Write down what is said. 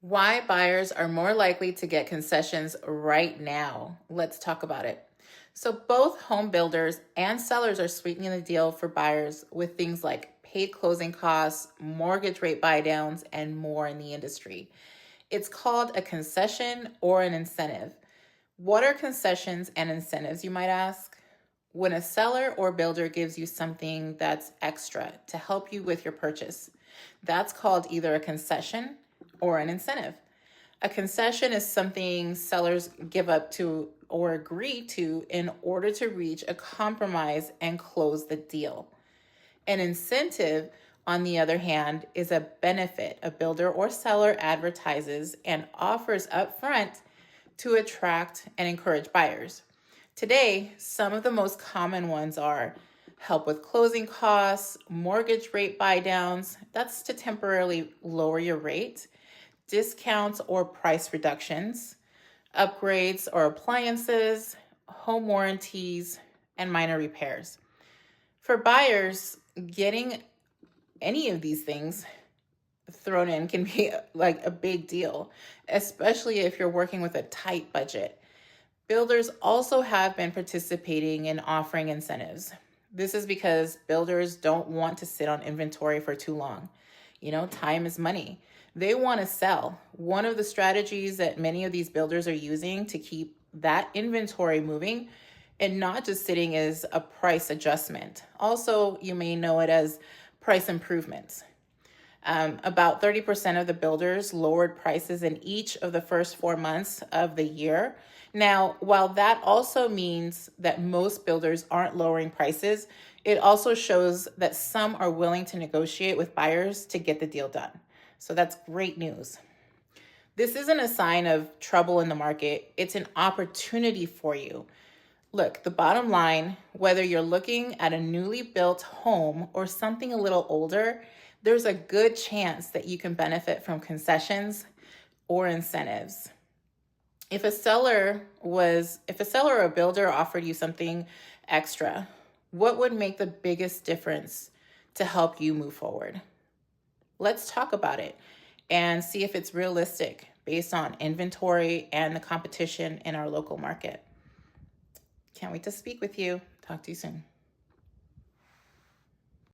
Why buyers are more likely to get concessions right now. Let's talk about it. So, both home builders and sellers are sweetening the deal for buyers with things like paid closing costs, mortgage rate buy downs, and more in the industry. It's called a concession or an incentive. What are concessions and incentives, you might ask? When a seller or builder gives you something that's extra to help you with your purchase, that's called either a concession or an incentive. A concession is something sellers give up to or agree to in order to reach a compromise and close the deal. An incentive, on the other hand, is a benefit a builder or seller advertises and offers upfront to attract and encourage buyers. Today, some of the most common ones are help with closing costs, mortgage rate buy downs, that's to temporarily lower your rate, discounts or price reductions, upgrades or appliances, home warranties, and minor repairs. For buyers, getting any of these things thrown in can be like a big deal, especially if you're working with a tight budget. Builders also have been participating in offering incentives. This is because builders don't want to sit on inventory for too long. Time is money. They want to sell. One of the strategies that many of these builders are using to keep that inventory moving and not just sitting is a price adjustment. Also, you may know it as price improvements. About 30% of the builders lowered prices in each of the first 4 months of the year. Now, while that also means that most builders aren't lowering prices, it also shows that some are willing to negotiate with buyers to get the deal done. So that's great news. This isn't a sign of trouble in the market. It's an opportunity for you. Look, the bottom line, whether you're looking at a newly built home or something a little older, there's a good chance that you can benefit from concessions or incentives. If a seller or a builder offered you something extra, what would make the biggest difference to help you move forward? Let's talk about it and see if it's realistic based on inventory and the competition in our local market. Can't wait to speak with you. Talk to you soon.